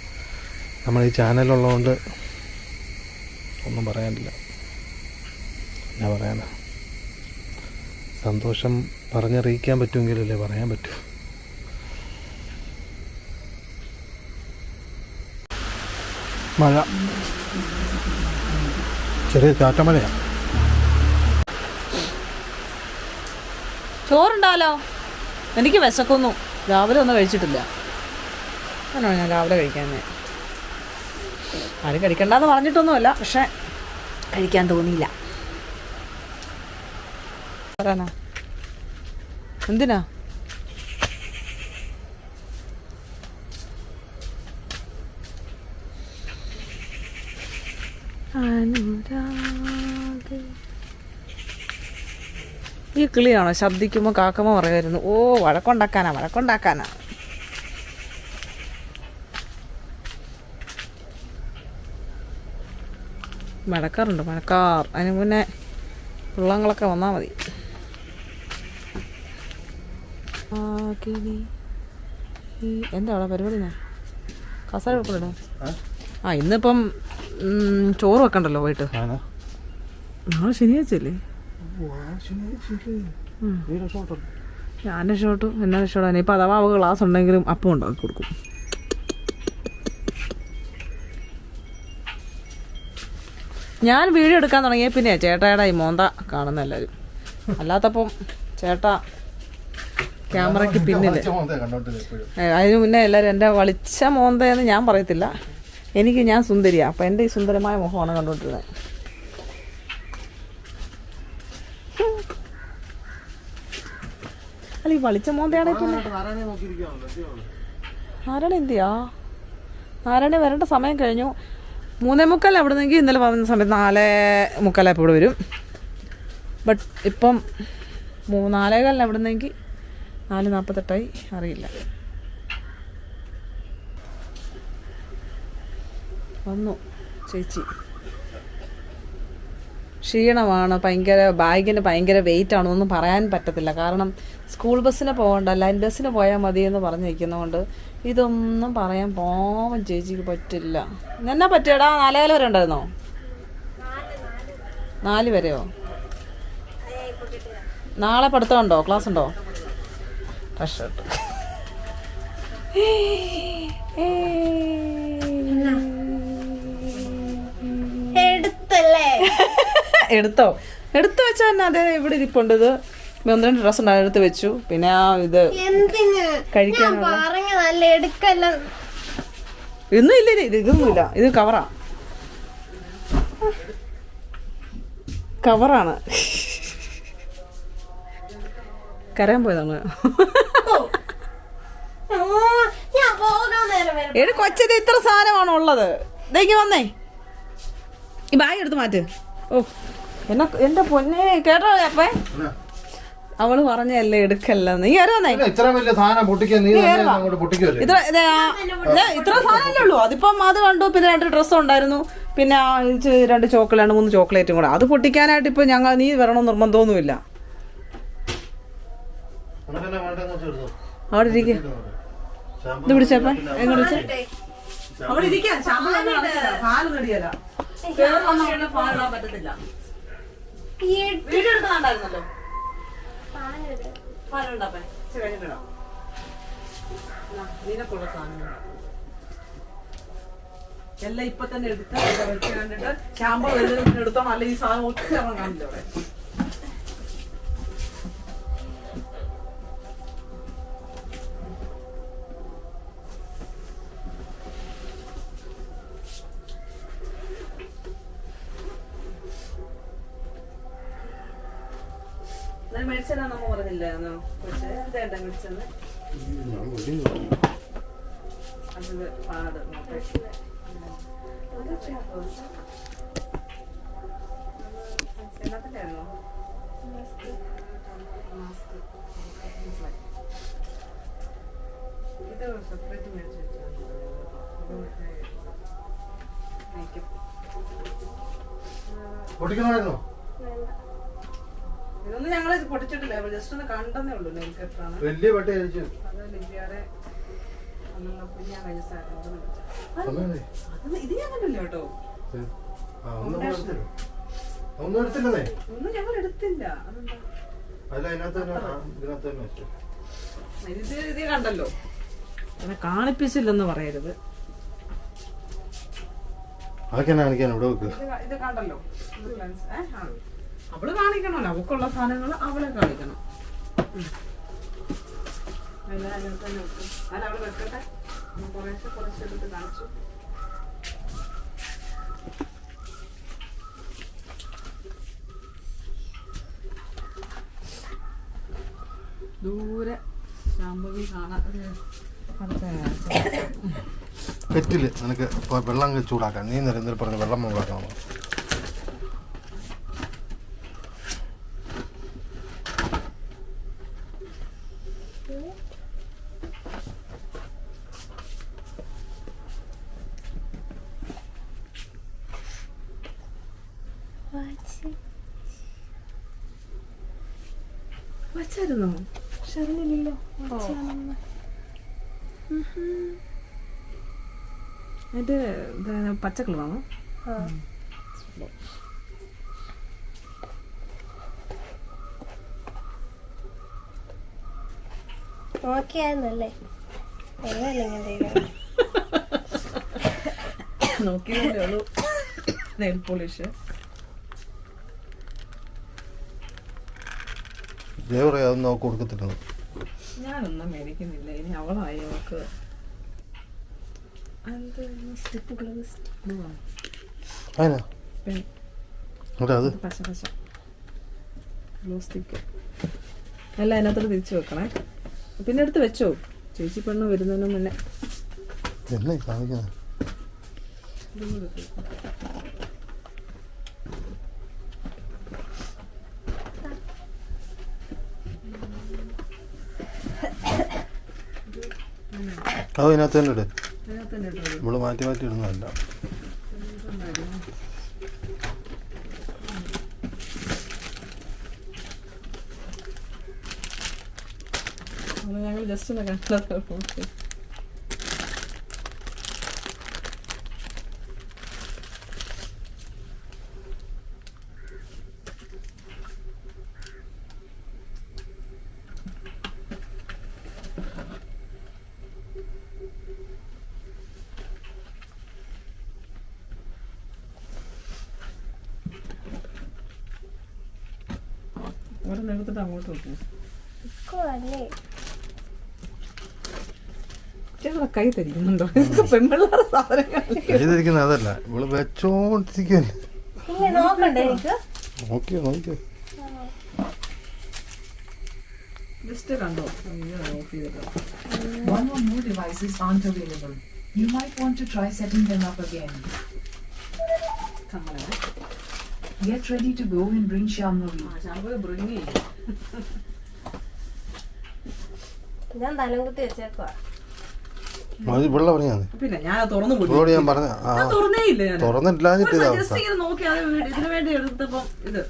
നമ്മൾ ഈ ചാനലുള്ളതുകൊണ്ട് ഒന്നും പറയാനില്ല. ഞാൻ പറയാനാ, സന്തോഷം പറഞ്ഞറിയിക്കാൻ പറ്റുമെങ്കിലല്ലേ പറയാൻ പറ്റൂ. മഴ, ചെറിയ ചാറ്റമഴയാണ്. ചോറുണ്ടാലോ? എനിക്ക് വിശക്കുന്നു. രാവിലെ ഒന്നും കഴിച്ചിട്ടില്ല. അങ്ങനെയാണ് ഞാൻ രാവിലെ കഴിക്കാഞ്ഞേ. ആരും കഴിക്കണ്ടെന്ന് പറഞ്ഞിട്ടൊന്നുമല്ല, പക്ഷെ കഴിക്കാൻ തോന്നിയില്ല. പറയാനാ എന്തിനാ? ഈ കിളിയാണോ ശബ്ദിക്കുമ്പോൾ കാക്കമ്മ പറയുമായിരുന്നു, ഓ വഴക്കുണ്ടാക്കാനാ. മഴക്കാറുണ്ട്, അതിന് മുന്നേ വെള്ളങ്ങളൊക്കെ വന്നാൽ മതി. എന്താ അവിടെ പരിപാടി? കസാര വെക്കണോ? ഇന്നിപ്പം ചോറ് വെക്കണ്ടല്ലോ വൈകിട്ട്. നാളെ ശനിയാഴ്ചയല്ലേ? ഞാൻ രക്ഷപ്പെട്ടു. എന്നാ രക്ഷപ്പെടാൻ? ഇപ്പം അഥവാ അവൾക്ക് ക്ലാസ് ഉണ്ടെങ്കിലും അപ്പം ഉണ്ടാക്കി കൊടുക്കും. ഞാൻ വീഡിയോ എടുക്കാൻ തുടങ്ങിയ പിന്നെ ചേട്ടായുടെ ഈ മോന്ത കാണുന്ന എല്ലാവരും. അല്ലാത്തപ്പം ചേട്ടാ ക്യാമറയ്ക്ക് പിന്നിൽ. അതിന് മുന്നേ എല്ലാവരും എൻ്റെ വളിച്ച മോന്തയെന്ന് ഞാൻ പറയത്തില്ല. ഞാൻ സുന്ദരിയാണ്. അപ്പം എൻ്റെ ഈ സുന്ദരമായ മുഖമാണ് കണ്ടുകൊണ്ടിരുന്നത്. അല്ല, ഈ വളിച്ച മോന്തയാണെങ്കിൽ പിന്നെ നാരായണ എന്തിയാ? നാരായണ വരേണ്ട സമയം കഴിഞ്ഞു. 3:45 അവിടെ നിന്നെങ്കിൽ ഇന്നലെ പറഞ്ഞ സമയത്ത് 4:45 ഇപ്പോൾ ഇവിടെ വരും. ബട്ട് ഇപ്പം 4:15 അവിടെ നിന്നെങ്കിൽ 4:48 അറിയില്ല. വന്നു ചേച്ചി. ക്ഷീണമാണ്, ബാഗിന് ഭയങ്കര വെയിറ്റ് ആണെന്നൊന്നും പറയാൻ പറ്റത്തില്ല. കാരണം സ്കൂൾ ബസ്സിന് പോകണ്ട, ലൈൻ ബസ്സിന് പോയാൽ മതി എന്ന് പറഞ്ഞിരിക്കുന്നതുകൊണ്ട് ഇതൊന്നും പറയാൻ പോവാൻ ചേച്ചിക്ക് പറ്റില്ല. എന്നാ പറ്റിയടാ? 4 വരെ ഉണ്ടായിരുന്നോ? 4 വരെയോ? നാളെ പഠിത്തമുണ്ടോ? ക്ലാസ് ഉണ്ടോ? റഷർട്ട് എടുത്തോ? എടുത്തു വെച്ചാൽ തന്നെ അതേ ഇവിടെ ഇരിപ്പുണ്ട്. ഇത് 1-2 ഡ്രസ് ഉണ്ടാകും, എടുത്ത് വെച്ചു. പിന്നെ ഇത് കഴിക്കാനുള്ള ഇന്നും ഇല്ല. ഇതൊന്നുമില്ല, ഇത് കവറാണ്. കരയാൻ പോയതാണ്. കൊച്ചത് ഇത്ര സാധനമാണോ ഉള്ളത്? ഇതേക്ക് വന്നേ, ഈ ബാഗ് എടുത്ത് മാറ്റ്. ഓ എന്റെ പൊന്നെ, കേട്ടോ അപ്പേ? അവള് പറഞ്ഞല്ലേ എടുക്കല്ല. നീ കയറുന്നേ. ഇത്ര സാധനമല്ലേ ഉള്ളൂ. അതിപ്പം അത് കണ്ടു. പിന്നെ 2 ഡ്രസ്സും ഉണ്ടായിരുന്നു. പിന്നെ 2 ചോക്ലേറ്റ്, 3 ചോക്ലേറ്റും കൂടെ. അത് പൊട്ടിക്കാനായിട്ട് ഇപ്പൊ നീ വരണം നിർബന്ധമൊന്നുമില്ല. അവിടെ ഇരിക്കുക. ഇത് പിടിച്ചപ്പ എങ്ങോട്ട് വെച്ച അവിടെ ഇരിക്കാൻ പാല് കടിയല്ല. പറ്റത്തില്ല. വീഡിയോ എടുക്കുന്നുണ്ടായിരുന്നല്ലോ. പാലുണ്ടപ്പേ കഴിഞ്ഞിട്ടോ? നിനക്കുള്ള സാധനങ്ങൾ എല്ലാം ഇപ്പൊ തന്നെ എടുത്ത് വെച്ച് കണ്ടിട്ട് ഷാമ്പോ എടുത്തോണം. അല്ല ഈ സാധനം ഒത്തിരി കാണില്ല അവിടെ. മേടിച്ചാ നമ്മ പറഞ്ഞില്ലായിരുന്നോ? മേടിച്ചെന്ന് അത് പാട് എന്നത്തിലായിരുന്നോ? ഇത് സെപ്പറേറ്റ് മേടിച്ചു വെച്ചാൽ പൊട്ടിക്കണമായിരുന്നോ? ഇതൊന്നും ഞങ്ങൾ പൊട്ടിച്ചിട്ടില്ല, ജസ്റ്റ് ഒന്ന് കണ്ടെന്നേ ഉള്ളൂ. നെയിൽ കട്ടറാണ്. വലിയ പട്ടി കഴിച്ചു. അത് ലിബിയുടെ ഞാൻ കഴിഞ്ഞ സാധനം ഇത് ഞാൻ കണ്ടില്ല കേട്ടോ. ഒന്നും എടുത്തില്ലേ? ഒന്നും ഞങ്ങൾ എടുത്തില്ല. അതെന്താ? അല്ല, ഇതിനകത്ത് തന്നെ വെച്ചു. ഇത് കണ്ടല്ലോ, അങ്ങനെ കാണിപ്പിച്ചില്ലെന്ന് പറയരുത്. അതൊക്കെ കാണിക്കാൻ ഇവിടെ വെക്ക്. ഇത് കണ്ടല്ലോ, അവള് കാണിക്കണമല്ലോ, അവക്കുള്ള സാധനങ്ങൾ അവളെ കാണിക്കണം. അവള് വെക്കട്ടെ, കുറച്ചെടുത്ത് കാണിച്ചു. ദൂരെ ശാംഭവി കാണാൻ പറ്റില്ല നിനക്ക്. ഇപ്പോൾ വെള്ളം ചൂടാക്കാൻ നീ നിരന്തരം പറഞ്ഞ് വെള്ളം മുകളാക്കണം. വച്ചായിരുന്നോ? ശരണില്ലല്ലോ. ഇത് പച്ച കളറാണോ? നോക്കിയായിരുന്നല്ലേ? നോക്കിയതേ ഉള്ളൂ. നെയിൽ പോളിഷ് അതൊന്നും അവൾക്ക് കൊടുക്കത്തില്ല. ഞാനൊന്നും മേടിക്കുന്നില്ല. ഇനി അവളായി അവൾക്ക് പശ പശ ഗ്ലൂ സ്റ്റിക്ക് എല്ലാം അതിനകത്തോട്ട് തിരിച്ചു വെക്കണേ. പിന്നെ എടുത്ത് വെച്ചോ, ചേച്ചി പെണ്ണ് വരുന്നതിന് മുന്നേ. എന്നെ കാണിക്കുന്നത് അത് ഇതിനകത്ത് തന്നെ ഇട്. നമ്മള് മാറ്റി മാറ്റി ഇടുന്നതല്ല. ഞങ്ങൾ ജസ്റ്റ് ഒന്ന് കണ്ടത്. ഇവിടെ എടുത്തിട്ട് അങ്ങോട്ട് വെക്കും. കൈ തരിക്കുന്നുണ്ടോ? പെൺപിള്ളേർ സാധനങ്ങൾ അതല്ല, ഇവള് വെച്ചോണ്ടിരിക്കല്ലേ. നോക്കിയോ നോക്കിയോ ജസ്റ്റ് കണ്ടോ? One or more devices aren't available. You might want to try setting them up again. Get ready to go and bring Shambhavi. ഞാൻ തലം കുത്തി വെച്ചേക്കുവാ. വെള്ളം പറഞ്ഞാന്ന്. പിന്നെ ഞാൻ തുറന്നു ഞാൻ പറഞ്ഞ തുറന്നേയില്ല. തുറന്നിട്ടില്ല. ജസ്റ്റ് ഇങ്ങനെ നോക്കി അത് ഇതിനു വേണ്ടി എടുത്തപ്പോ ഇത്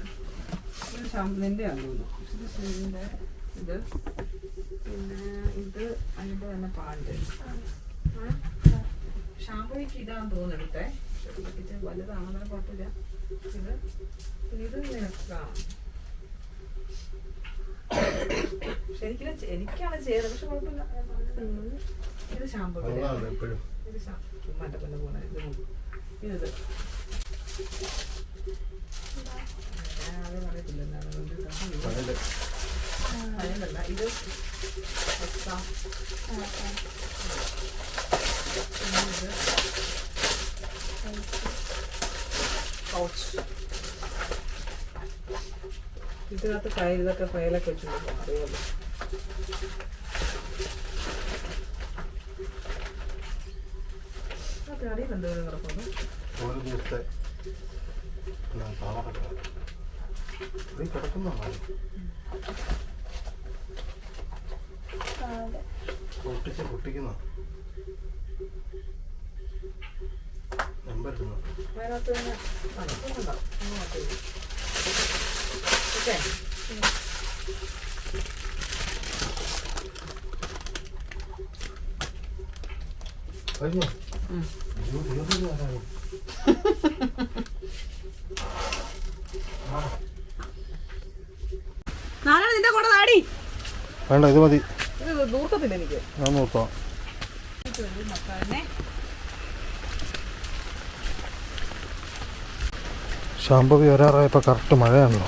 നിന്റെ ആണെന്ന് തോന്നുന്നു. ഇത് പിന്നെ ഇത് അതിന്റെ തന്നെ പാണ്ട് ഷാമ്പൂക്ക് ഇതാന്ന് തോന്നുന്നു എടുത്തേ. വലുതാണെന്നതിന് കുഴപ്പമില്ല. ഇത് ഇത് നിനക്കാണ് ശരിക്കും എനിക്കാണ് ചെയ്തത്, പക്ഷെ കുഴപ്പമില്ല. ഇത് ഷാമ്പൂ, ഇത് മറ്റപ്പന്റെ പോലെ ഇത് ഇത് ഞാൻ പറയത്തില്ല. അതിനല്ല ഇത് ഇതിനകത്ത് കയ്യിൽ ഇതൊക്കെ ഫയലൊക്കെ വെച്ചിട്ടുണ്ട്. അറിയാമല്ലോ. അടിയിൽ എന്തെങ്കിലും കിടക്കുന്നു. പൊട്ടിക്കുന്ന അതിനകത്ത് തന്നെ ഉണ്ടാവും. ഓക്കെ. നാരായണ നിന്റെ കൂടെ നാടി. വേണ്ട, ഇത് മതി. ഇത് ദൂർക്കത്തില്ല എനിക്ക്. ഞാൻ നോക്കാം. മക്കളെ ശാംഭവി വരാറായപ്പോൾ കറക്റ്റ് മഴയാണല്ലോ.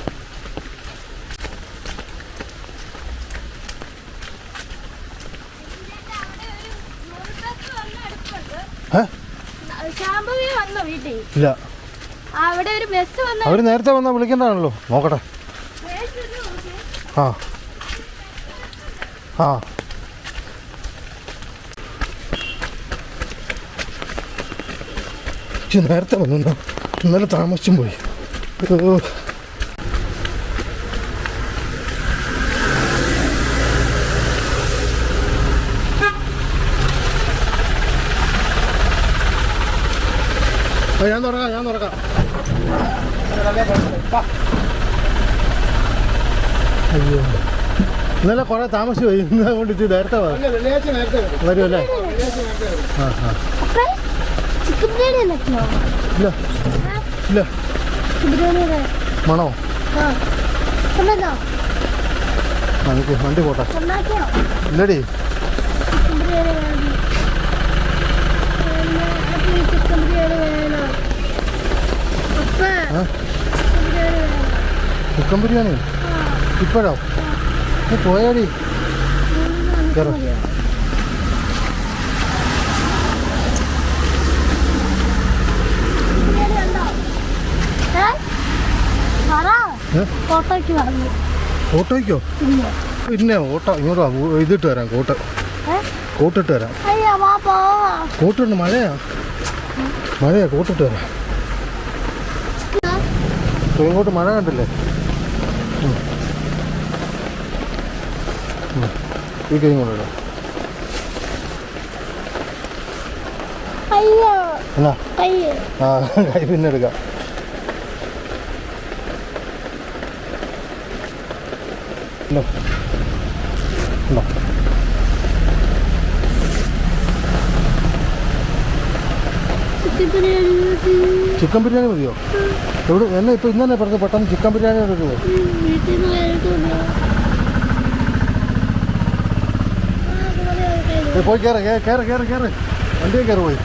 ഇല്ല, അവിടെ ഒരു ബസ് വന്നു. അവർ നേരത്തെ വന്നാൽ വിളിക്കേണ്ടതാണല്ലോ. നോക്കട്ടെ. ആ ആ നേരത്തെ വന്നു. ഇന്നലെ താമസിച്ചും പോയി. ഞാൻ തുറക്കാം. അയ്യോ, ഇന്നലെ കുറെ താമസിച്ചു പോയി. ഇന്ന് കൊണ്ട് ഇത് നേരത്തെ വരുമല്ലേ? ആ ആ ഇല്ല ഇല്ല. മണോ? എനിക്ക് വണ്ടി പോട്ടെ. ഇല്ലടി, ചിക്കൻ ബിരിയാണി ഇപ്പോഴോ? പോയാടി. കയറ. ഓട്ടോയ്ക്കോ? പിന്നെ ഓട്ടോ ഇങ്ങോട്ടോ ഇതിട്ട് തരാം. കോട്ടിട്ട് തരാം. കോട്ടുണ്ട്. മഴയാ കോട്ടിട്ട് തരാം. ഇങ്ങോട്ട് മഴ കണ്ടില്ലേ? ഈ കൈ കൊണ്ടിടാം. എന്നാ ആ കൈ പിന്നെ എടുക്കാം. ചിക്കൻ ബിരിയാണി മതിയോ? എവിടെ എന്നെ ഇപ്പൊ ഇന്നെ പറഞ്ഞു പെട്ടെന്ന് ചിക്കൻ ബിരിയാണി എടുക്കുമോ? പോയി കയറി വണ്ടിയെ കയറി പോയി.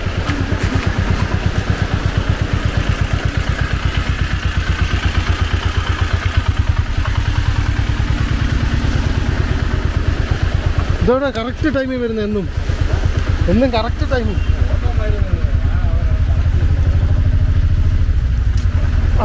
ഇതോടെ കറക്റ്റ് ടൈമിൽ വരുന്നത്. എന്നും കറക്റ്റ് ടൈമിൽ. ആ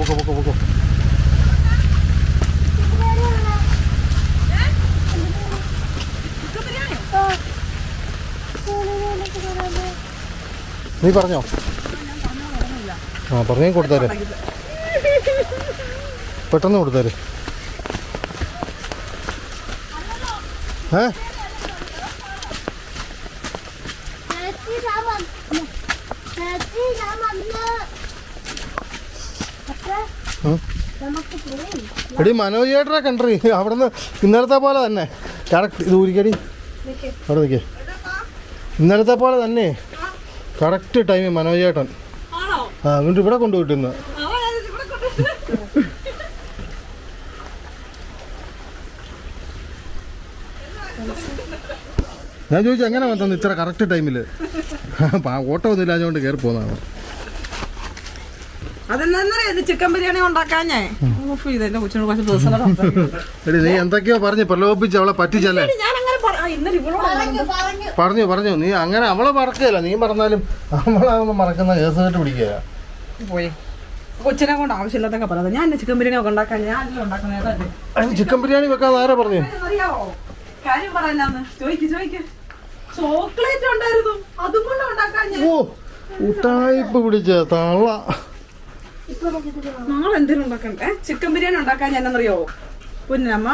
പൊക്കോ. നീ പറഞ്ഞോ? ആ പറഞ്ഞേ കൊടുത്താര്, പെട്ടെന്ന് കൊടുത്താര്. എടി മനോജ് ചേട്ടനെ കണ്ടറി അവിടുന്ന് ഇന്നലത്തെ പോലെ തന്നെ കറക്റ്റ്. ഇത് ഊരിക്കടി അവിടെ നിൽക്കേ. ഇന്നലത്തെ പോലെ തന്നെ കറക്റ്റ് ടൈമിൽ മനോജ് ചേട്ടൻ അങ്ങോട്ട് ഇവിടെ കൊണ്ടുപോയിട്ടിന്ന്. ഞാൻ ചോദിച്ചു എങ്ങനെ വന്നു ഇത്ര കറക്റ്റ് ടൈമിൽ? ഓട്ടം ഒന്നും ഇല്ലാഞ്ഞുകൊണ്ട് കയറി പോകുന്നതാണ്. അതെന്താ ചിക്കൻ ബിരിയാണി ഉണ്ടാക്കാൻ ഞാൻ ഇതെന്റെ കൊച്ചിനോട് കുറച്ച് ദിവസം എടി നീ എന്തൊക്കെയോ പറഞ്ഞ് പ്രലോഭിപ്പിച്ച് അവളെ പറ്റിച്ചല്ലേ? പറഞ്ഞു നീ അങ്ങനെ അവളെ മറക്കുകയല്ല. നീ പറഞ്ഞാലും അവളാകുമ്പോൾ മറക്കുന്ന കേസായിട്ട് പിടിക്കുക. പോയി കൊച്ചിനെ കൊണ്ട് ആവശ്യമില്ലാത്തൊക്കെ പറയാം. ഞാൻ ചിക്കൻ ബിരിയാണി ഒക്കെ ഉണ്ടാക്കാൻ ഞാൻ ഉണ്ടാക്കുന്നത്. ചിക്കൻ ബിരിയാണി വെക്കാൻ ആരാ പറഞ്ഞു? അറിയാവോ കാര്യം പറയാന്ന് ചോദിക്ക്. ചോക്ലേറ്റ് ഉണ്ടായിരുന്നു, അതും കൊണ്ട് ഉണ്ടാക്കാൻ. ഓ ഉട്ടായിപ്പ് പിടിച്ച തള്ള. നാളെ എന്തെങ്കിലും ഉണ്ടാക്കണ്ടേ? ചിക്കൻ ബിരിയാണി ഉണ്ടാക്കാൻ ഞാൻ എന്നറിയോ പൊന്നമ്മ?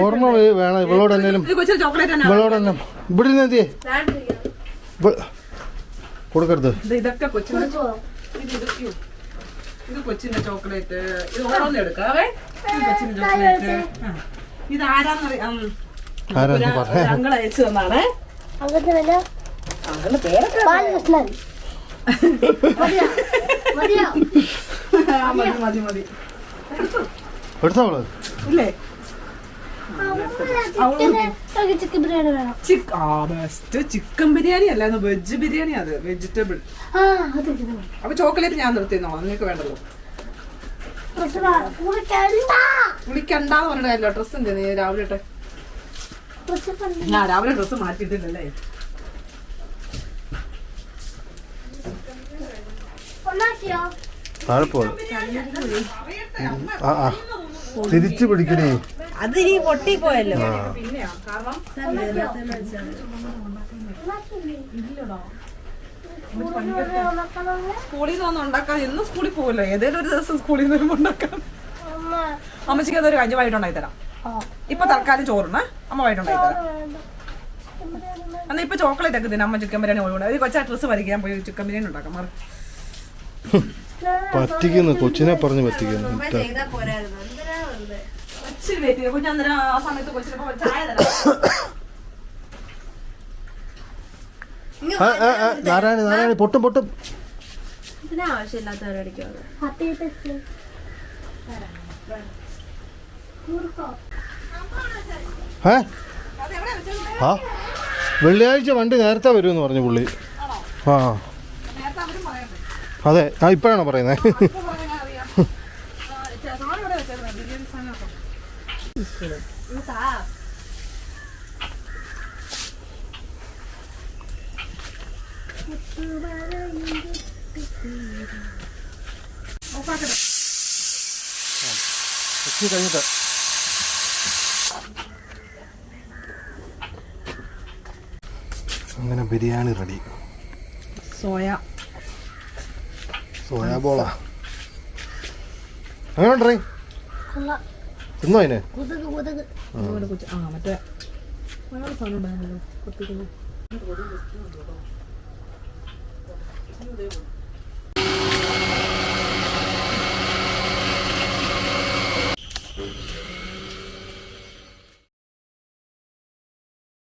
ഓർമ്മ വേണം ഇവളോട് എന്തെങ്കിലും. ചോക്ലേറ്റ് ഇവളോട് തന്നെ ഇവിടെ നിന്ന് എന്തിയേ കൊടുക്കരുത്. ഇതൊക്കെ കൊച്ചിന് ഇത് കൊച്ചിന്റെ ചോക്ലേറ്റ്. ഇത് ഓരോന്നും എടുക്കാവേ. കൊച്ചിന്റെ ചോക്ലേറ്റ് ഇത് ആരാന്നറിയാം? ഞങ്ങൾ അയച്ചു തന്നാണേ. അവളുടെ പേരൊക്കെ മതി എടുത്തോളൂ. ഇല്ലേ ചിക്കൻ ബിരിയാണി അല്ലായിരുന്നു, വെജ് ബിരിയാണി. അത് വെജിറ്റബിൾ. അപ്പൊ ചോക്ലേറ്റ് ഞാൻ നിർത്തിയെന്നോ? നിങ്ങൾക്ക് വേണ്ടല്ലോ. വിളിക്കണ്ടെന്ന് പറഞ്ഞിട്ടല്ലോ. ഡ്രസ് എന്ത് നീ രാവിലെ ഇട്ടെ? രാവിലെ ഡ്രസ് മാറ്റിയിട്ടില്ലല്ലേ? തിരിച്ചു പിടിക്കണേ. അത് ഈ പൊട്ടിപ്പോയല്ലോ. സ്കൂളിൽ നിന്ന് ഉണ്ടാക്കാൻ എന്നും സ്കൂളിൽ പോവല്ലോ. ഏതെങ്കിലും ഒരു ദിവസം സ്കൂളിൽ നിന്ന് വരുമ്പോ ഉണ്ടാക്കാം. അമ്മച്ചിക്ക് അതൊരു കഞ്ഞി വൈകിട്ടുണ്ടായി തരാം. ഇപ്പൊ തൽക്കാലം ചോറിന് അമ്മ വൈകിട്ടുണ്ടായി തരാം. എന്നാ ഇപ്പൊ ചോക്ലേറ്റ് ഒക്കെ തിന്നെ. അമ്മ ചിക്കൻ ബിരിയാണി ഒഴിവുണ്ട്. ഒരു കൊച്ചാ ഡ്രസ്സ് വരയ്ക്കാൻ പോയി ചിക്കൻ ബിരിയാണി ഉണ്ടാക്കാം. മാറി പറ്റിക്കുന്നു, കൊച്ചിനെ പറഞ്ഞ് പറ്റിക്കുന്നു. കുഞ്ഞന്നേരം ആ സമയത്ത് കൊച്ചിനെ ചായ തരാം. നാരായണി പൊട്ടും. ആവശ്യമില്ലാത്തവരടിക്കോ വെള്ളിയാഴ്ച വണ്ടി നേരത്തെ വരുമെന്ന് പറഞ്ഞു പുള്ളി. ആ അതെ. ഇപ്പോഴാണോ പറയുന്നത്? കഴിഞ്ഞിട്ട് അങ്ങനെ ബിരിയാണി റെഡി. സോയാ ബോളാ. അങ്ങനെ ഉണ്ടേ ഇന്നോ അതിനെ മറ്റേ സാധനം